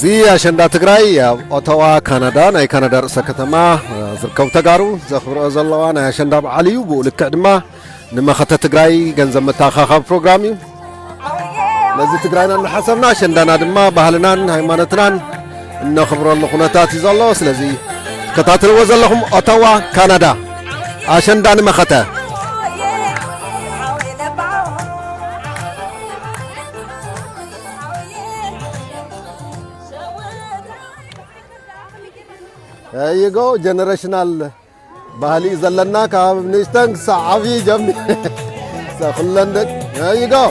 زي أشندا تجري أوتاوا كندا ناي كندا رأس كتما زركو تجارو زخبر أزلوا ناي أشندا بعليو بقولك كدما نما خطة تجري جنزم متاخخ برنامج لذي تجرينا نحسبنا أشندا ندما بحالنا هيمانتنا نخبر الله خناتات يزالله سلزي كتاتر وزلهم أوتاوا كندا أشندا نما خطة There you go, generational. Bahali zallanna ka ministang saavi jamni. Sa khullandak. There you go.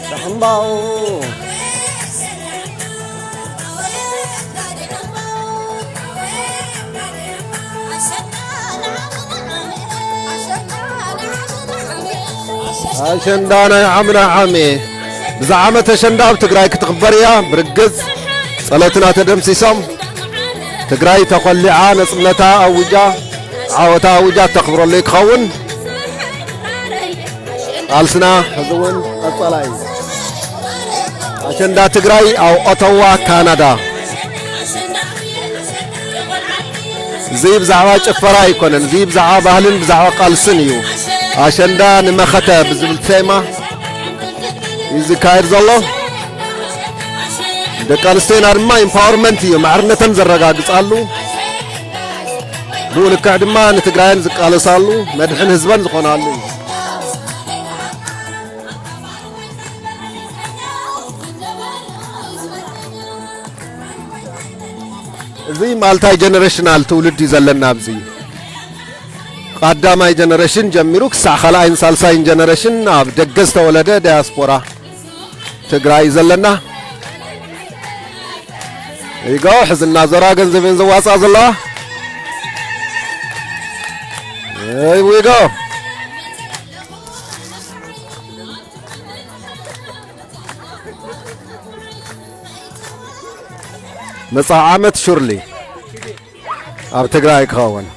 Dahambao. أشندانا عمنا عمي بزعامة أشندا بتقراي كتخبريا برقز صلاتنا تدمسي سم تقراي تقولي عانس صلتا أوجا عاوتا أوجا تخبر اللي تخون ألسنا هزون الصلاي أشندا تقراي أو أوتاوا كندا زي بزعوا شفرا يكونن زي بزعوا بهلن بزعوا قالسنيو أشندا نمخته بزبل تيمة إذا كاير زلوا دكالستين أرما إمباورمنت يوم عرنا تنزرقا قصالو بقول كعد ما نتقراين زقال صالو مدحن هزبان زقونالو زي مالتاي جنريشنال تولد يزلنا بزي قداماي جنريشن جميروك ساخلاين سالساين جنريشن اب دغز تولده دياسبورا تግራይ ዘለና ይጋው ሕዝና ዘራ ገንዘብን ዘዋጻ ዘላ ይጋው መጻዓመት ሹርሊ ኣብ ትግራይ ከውን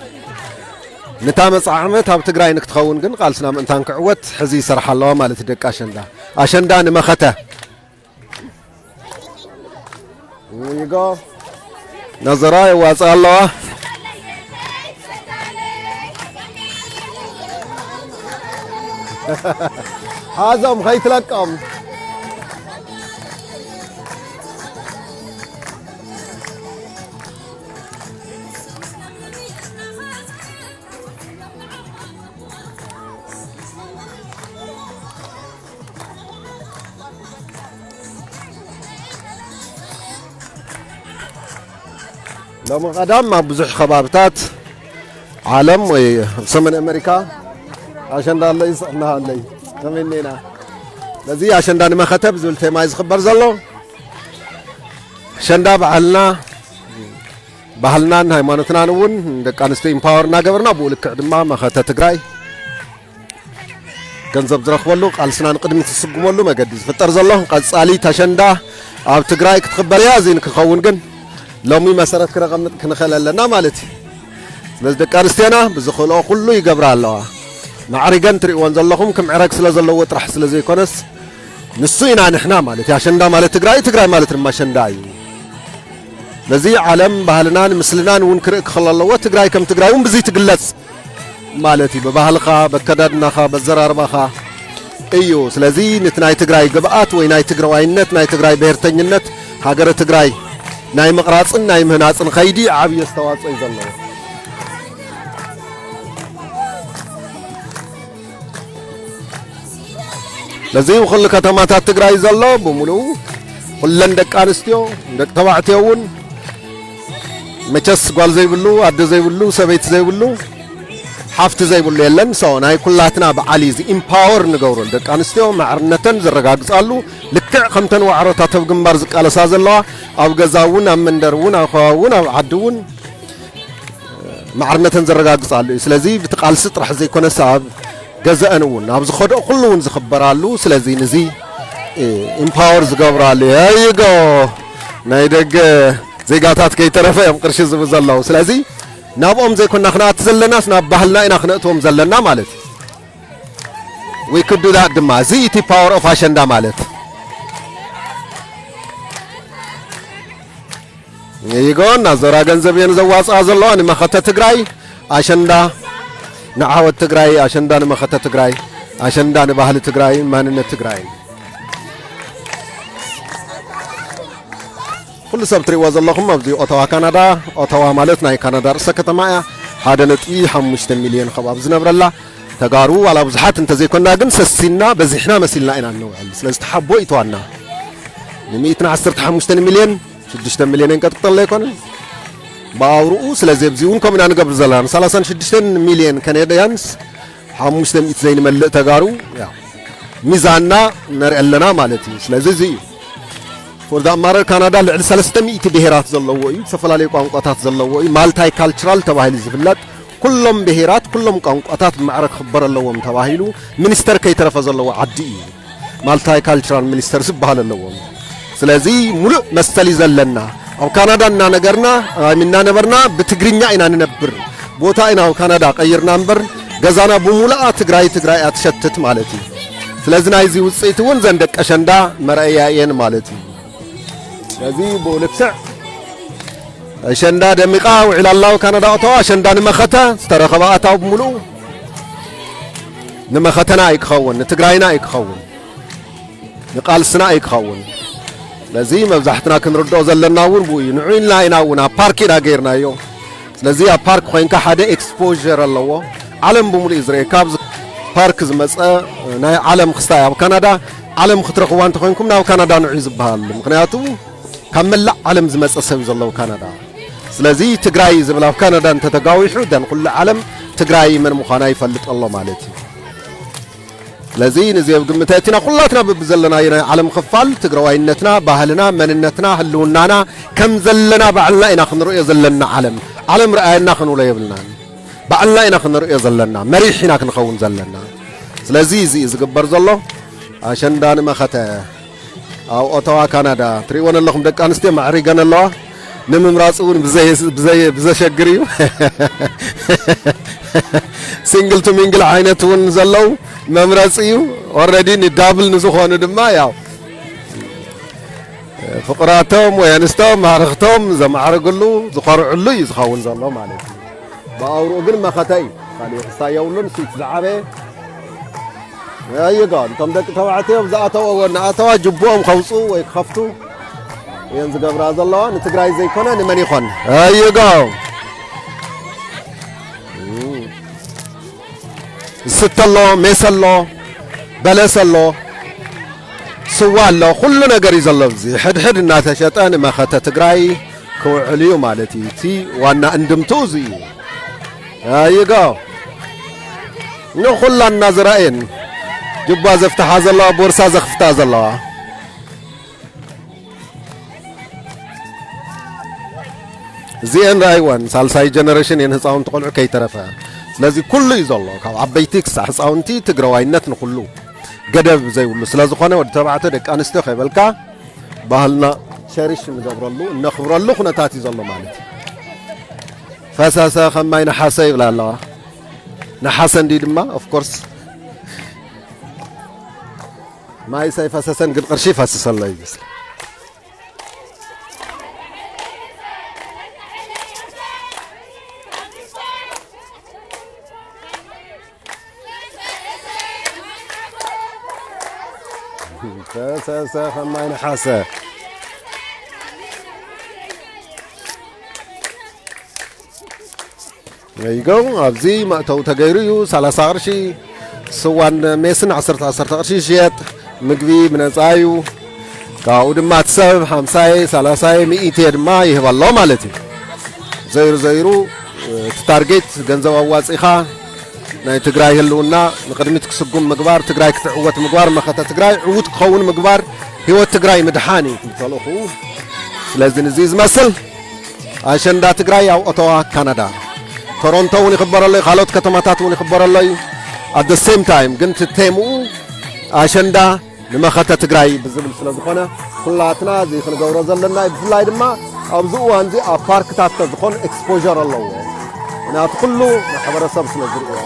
نتامس عمت هاب تقرأي نكتخون جن قال سلام أنت كعوت حزي سرح الله مالت دك أشندا نمخته ويجا نظراي واسع الله هذا مخيت لكم لما قدام ما بزح خبابتات عالم وسمن أمريكا عشان ده الله يصحنا عليه تمنينا لذي عشان ده ما خطب زولت ما يخبر زلوا عشان ده بحالنا هاي ما نتناون ده كان استيم باور ناقبرنا بقولك ما خطة تقرأي كان زبدرخ ولو قال سنان قدم تسقم ولو ما قديس فتر زلوا قال سالي عشان ده أب تقرأي كتخبر يا زين كخون جن لو مي مسارات كرقم كنخلل لنا مالتي بس دكارستينا بزخلو كله يقبر الله معرقن تري وانزلهم كم عرق سلازلو وطرح سلازي كونس نسينا نحنا مالتي عشان دا مالت تقراي مالت ما شنداي لذي عالم بهلنا مسلنا ونكرك خلل الله وتقراي كم تقرايون بزي تقلص مالتي ببهلخا بكددناخا بزراربخا ايو سلازي نتناي تقراي قبات ويناي تقراينت ناي تقراي بهرتنينت هاجر تقراي ناي مقراصن ناي مهناصن خيدي عبي استواصو يزلو لذي وخل كتماتات تግራይ ዘሎ بملو ሁለን ደቅ አንስትዮ ደቅ ተባዕትዮውን መቸስ ጓል ዘይብሉ አደ ዘይብሉ ሰበይት ዘይብሉ ሓፍቲ ዘይብሉ የለን ሰው ናይ ኩላትና በዓሊዚ ኢምፓወር ንገብሩ ደቅ አንስትዮ ማዕርነተን ዝረጋግጻሉ ልክዕ ከምተን ዋዕሮታት ኣብ ግንባር ዝቃለሳ ዘለዋ ኣብ ገዛውን ኣብ መንደርውን ኣብ ኸዋውን ኣብ ዓድውን ማዕርነተን ዝረጋግጻሉ ስለዚ ብትቃልሲ ጥራሕ ዘይኮነ ሰብ ገዛእንውን ኣብ ዝኸዶ ኩሉውን ዝኽበራሉ ስለዚ ንዚ ኢምፓወር ዝገብራሉ ይጎ ናይ ደገ ዘይጋታት ከይተረፈ እዮም ቅርሺ ዝብ ዘለው ስለዚ ናብኦም ዘይኮና ክናት ዘለናስ ናብ ባህልና ኢና ክነእቶም ዘለና ማለት we could do that ድማ እቲ power of አሸንዳ ማለት ይጎና ዘራ ገንዘብ የንዘዋጻ ዘለዋ ንመኸተ ትግራይ አሸንዳ ንዓወት ትግራይ አሸንዳ ንመኸተ ትግራይ አሸንዳ ንባህል ትግራይ ማንነት ትግራይ ኩሉ ሰብ ትሪእዎ ዘለኹም ኣብዚ ኦታዋ ካናዳ ኦታዋ ማለት ናይ ካናዳ ርእሰ ከተማ እያ 1.5 ሚሊዮን ከባቢ ዝነብረላ ተጋሩ ዋላ ብዙሓት እንተዘይኮና ግን ሰሲና በዚሕና መሲልና ኢና ንውዕል ስለዚ ተሓቦ ይተዋና ን115 ሚሊዮን 6 ሚሊዮን እንቀጥቅጠላ ይኮነ ባውሩኡ ስለዚ ብዚውን ከምና ንገብር ዘለና 36 ሚሊዮን ካናዳያንስ 500 ዘይንመልእ ተጋሩ ያ ሚዛንና ነርኢ ኣለና ማለት እዩ ስለዚ እዚ for the matter Canada ልዕሊ 300 ብሄራት ዘለዎ እዩ ዝተፈላለዩ ቋንቋታት ዘለዎ እዩ ማልታይ ካልቸራል ተባሂሉ ዝፍለጥ ኩሎም ብሄራት ኩሎም ቋንቋታት ማዕረግ ክበር ኣለዎም ተባሂሉ ሚኒስተር ከይተረፈ ዘለዎ ዓዲ እዩ ማልታይ ካልቸራል ሚኒስተር ዝባሃል ኣለዎም ስለዚ ሙሉእ መስተሊ ዘለና ኣብ ካናዳ እና ነገርና ምንና ነበርና በትግርኛ ኢና ንነብር ቦታ ኢና ኣብ ካናዳ ቀይርና እንበር ገዛና በሙሉኣ ትግራይ ኣትሸትት ማለት እዩ ስለዚ ናይዚ ውጽኢት እውን ዘንደቅ አሸንዳ መርአያየን ማለት እዩ ስለዚ በልክዕ አሸንዳ ደሚቃ ውዕላላው ካናዳ ኦታዋ አሸንዳ ንመኸተ ዝተረኸበ ኣታው በሙሉኡ ንመኸተና ይክኸውን ንትግራይና ይክኸውን ንቃልስና ይክኸውን ስለዚ መብዛሕትና ክንርድኦ ዘለና እውን ብኡ ንዑይና ኢና እውን ኣብ ፓርክ ኢና ገይርናዮ ስለዚ ኣብ ፓርክ ኮይንካ ሓደ ኤክስፖዠር ኣለዎ ዓለም በሙሉኡ ዝረአ ካብ ፓርክ ዝመፀ ናይ ዓለም ክስታይ ኣብ ካናዳ ዓለም ክትረኽቧ እንተኮይንኩም ናብ ካናዳ ንዑይ ዝበሃል ምክንያቱ ካብ መላእ ዓለም ዝመፀ ሰብ ዘለዎ ካናዳ ስለዚ ትግራይ ዝብል ኣብ ካናዳ እንተተጋዊሑ ደን ኩሉ ዓለም ትግራይ መን ምዃና ይፈልጥ ኣሎ ማለት እዩ ስለዚ ንዚብ ግምታትና ኩላትና ብዘለና ናይ ዓለም ክፋል ትግራዋይነትና ባህልና መንነትና ህልውናና ከም ዘለና ባዕልና ኢና ክንርኦ ዘለና ዓለም ረኣየና ክንውሎ የብልና ባዕልና ኢና ክንርኦ ዘለና መሪሕና ክንኸውን ዘለና ስለዚ እዚ ዝግበር ዘሎ አሸንዳ ንመኸተ ኣብ ኦታዋ ካናዳ ትሪእዎን ኣለኹም ደቂ ኣንስትዮ ማዕሪገን ኣለዋ ንምምራፅ እውን ብዘሸግር እዩ ሲንግል ቱ ሚንግል ዓይነት እውን ዘለው መምረፂ እዩ ኦልሬዲ ንዳብል ንዝኾኑ ድማ ያው ፍቅራቶም ወይ ኣንስቶም ማዕርኽቶም ዘማዕርግሉ ዝኸርዕሉ እዩ ዝኸውን ዘሎ ማለት እዩ ብኣውርኡ ግን መኸተ እዩ ካሊእ ክስታይ የብሉን ሲት ዝዓበየ ኣይጋን ከም ደቂ ተባዕትዮ ብዝኣተውዎ ንኣተዋ ጅቦኦም ከውፁ ወይ ክኸፍቱ እየን ዝገብራ ዘለዋ ንትግራይ ዘይኮነ ንመን ይኾን ኣይጋው ስተሎ ሜሰሎ በለሰሎ ስዋ ኣሎ ኩሉ ነገር እዩ ዘሎ እዚ ሕድሕድ እናተሸጠ ንመኸተ ትግራይ ክውዕል እዩ ማለት እዩ እቲ ዋና እንድምትኡ እዚ እዩ ኣይጋው ንኹላና ዝረአየን ጅባ ዘፍትሓ ዘለዋ ቦርሳ ዘኽፍታ ዘለዋ እዚአን ራእይዋን ሳልሳይ ጀነሬሽን የን ህፃውንቲ ቆልዑ ከይተረፈ ስለዚ ኩሉ እዩ ዘሎ ካብ ዓበይቲ ክሳብ ህፃውንቲ ትግራዋይነት ንኩሉ ገደብ ዘይብሉ ስለዝኾነ ወዲ ተባዕተ ደቂ ኣንስትዮ ከይበልካ ባህልና ሸሪሽ ንገብረሉ ነኽብረሉ ኩነታት እዩ ዘሎ ማለት እዩ ፈሰሰ ከማይ ነሓሰ ይብላ ኣለዋ ነሓሰ እንዲ ድማ ኦፍ ኮርስ ማይ ሳይፈሰሰን ግን ቅርሺ ይፈስሰሎ ይመስል ፈሰሰ ከማይ ነሓሰ ይገው ኣብዚ ማእተው ተገይሩ እዩ 30 ቅርሺ ስዋን ሜስን 10 ቅርሺ ይሽየጥ ምግቢ ብነፃዩ ካብኡ ድማ ትሰብ 50 30 100 ድማ ይህባሎ ማለት እዩ ዘይሩ ታርጌት ገንዘብ ኣዋፂኻ ናይ ትግራይ ህልውና ንቅድሚት ክስጉም ምግባር ትግራይ ክትዕወት ምግባር መኸተ ትግራይ ዕውት ክኸውን ምግባር ህይወት ትግራይ ምድሓኒ ትፈልኹ ስለዚ ንዚ ዝመስል አሸንዳ ትግራይ ኣብ ኦታዋ ካናዳ ቶሮንቶ እውን ይኽበረሎ ካልኦት ከተማታት እውን ይኽበረሎ at the same time ግን ትቴምኡ አሸንዳ ንመኸተ ትግራይ ብዝብል ስለዝኾነ ኩላትና እዚ ክንገብሮ ዘለና ብፍላይ ድማ ኣብዚ እዋን እዚ ኣብ ፓርክታት ዝኾን ኤክስፖዠር ኣለዎ ምክንያቱ ኩሉ ማሕበረሰብ ስለዝርእዮ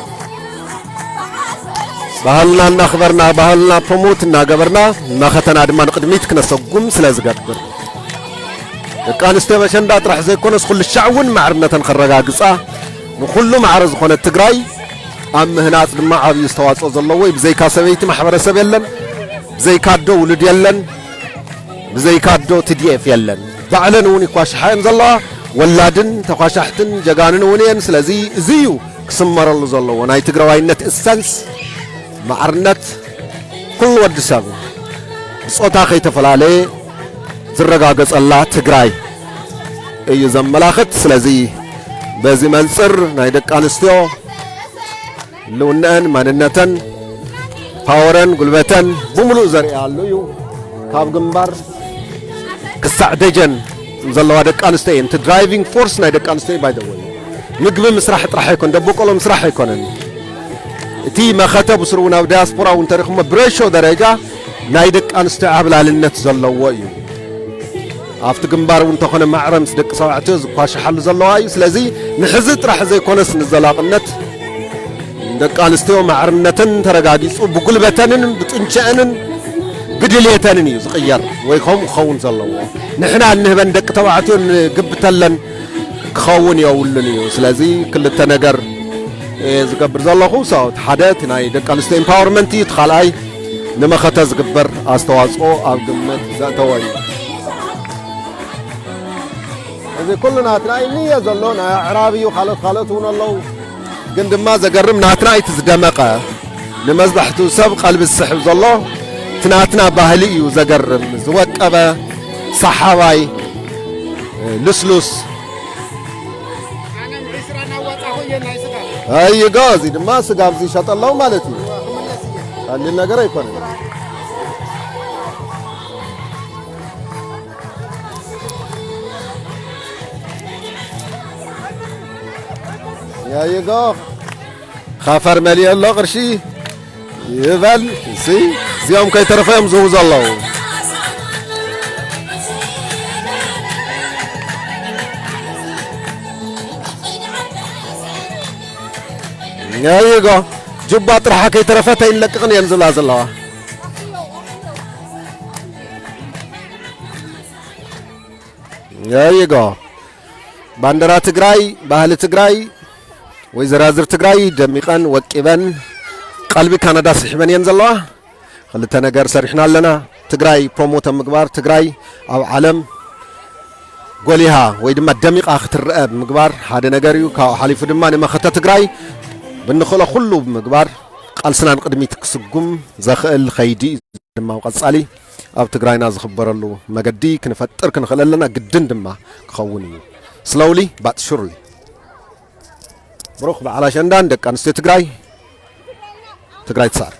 ባህልና እናኽበርና ባህልና ፕሮሞት እናገበርና ማኸተና ድማ ንቅድሚት ክነሰጉም ስለዝገብር ደቂ ኣንስትዮ በሸንዳ ጥራሕ ዘይኮነስ ኩሉ ሻዕውን ማዕርነተን ከረጋግፃ ንኩሉ ማዕረ ዝኾነ ትግራይ ኣብ ምህናፅ ድማ ዓብዪ ዝተዋፅኦ ዘለዎ ብዘይካ ሰበይቲ ማሕበረሰብ የለን ብዘይካ ዶ ውሉድ የለን ብዘይካ ዶ ትዲኤፍ የለን ባዕለን እውን ይኳሻሓየን ዘለዋ ወላድን ተኳሻሕትን ጀጋንን እውን እየን ስለዚ እዚ እዩ ክስመረሉ ዘለዎ ናይ ትግራዋይነት እሰንስ ማዕርነት ኩሉ ወዲ ሰብ ብፆታ ከይተፈላለየ ዝረጋገፀላ ትግራይ እዩ ዘመላኽት ስለዚ በዚ መንፅር ናይ ደቂ ኣንስትዮ ልውነአን ማንነተን ፓወረን ጉልበተን ብምሉእ ዘርእያሉ እዩ ካብ ግንባር ክሳዕ ደጀን ዘለዋ ደቂ ኣንስትዮ እየን እቲ ድራይቪንግ ፎርስ ናይ ደቂ ኣንስትዮ ባይደወይ ምግቢ ምስራሕ ጥራሕ ኣይኮን ደቦቆሎ ምስራሕ ኣይኮነን እቲ መኸተ ብስሩ ናብ ዲያስፖራ እውን ተሪኽሞ ብሬሾ ደረጃ ናይ ደቂ ኣንስትዮ ዓብላልነት ዘለዎ እዩ ኣብቲ ግንባር እውን ተኾነ ማዕረ ምስ ደቂ ተባዕትዮ ዝኳሻሓሉ ዘለዋ እዩ ስለዚ ንሕዚ ጥራሕ ዘይኮነስ ንዘላቕነት ደቂ ኣንስትዮ ማዕርነትን ተረጋጊፁ ብጉልበተንን ብጥንቸአንን ብድልየተንን እዩ ዝቕየር ወይ ከምኡ ክኸውን ዘለዎ ንሕና እንህበን ደቂ ተባዕትዮ ንግብተለን ክኸውን የውሉን እዩ ስለዚ ክልተ ነገር ዝገብር ዘለኹ ሰብቲ ሓደ እቲ ናይ ደቂ ኣንስትዮ ኤምፓወርመንት እዩ እቲ ካልኣይ ንመኸተ ዝግበር ኣስተዋፅኦ ኣብ ግምት ዘእተወ እዩ እዚ ኩሉ ናትና እኒየ ዘሎ ናይ ኣዕራብ እዩ ካልኦት እውን ኣለዉ ግን ድማ ዘገርም ናትና እቲ ዝደመቐ ንመዝባሕትኡ ሰብ ቀልቢ ዝስሕብ ዘሎ እቲ ናትና ባህሊ እዩ ዘገርም ዝወቀበ ሰሓባይ ልስሉስ ኣይጎ እዚ ድማ ስጋ ኣብዚ ይሸጥ ኣለዉ ማለት እዩ ቀሊል ነገር ኣይኮነን ያይጎ ካፈር መልዮ ኣሎ ቅርሺ ይበል እዚኦም ከይተረፈዮም ዝህቡ ዘለዉ ያይጎ ጁባ ጥርሓ ከይተረፈተ ይንለቅቕን እየን ዝብላ ዘለዋ ያይጎ ባንዴራ ትግራይ ባህሊ ትግራይ ወይዘራዝር ትግራይ ደሚቐን ወቂበን ቀልቢ ካናዳ ስሒበን እየን ዘለዋ ክልተ ነገር ሰሪሕና ኣለና ትግራይ ፕሮሞት ምግባር ትግራይ ኣብ ዓለም ጎሊሃ ወይ ድማ ደሚቓ ክትርአ ምግባር ሓደ ነገር እዩ ካብኡ ሓሊፉ ድማ ንመኸተ ትግራይ ብንኽእሎ ኩሉ ምግባር ቃልስናን ቅድሚት ክስጉም ዘኽእል ኸይዲ ድማ ቀጻሊ ኣብ ትግራይና ዝኽበረሉ መገዲ ክንፈጥር ክንኽእል ኣለና ግድን ድማ ክኸውን እዩ slowly but surely بروح على شندان دك أنستي تجراي تسار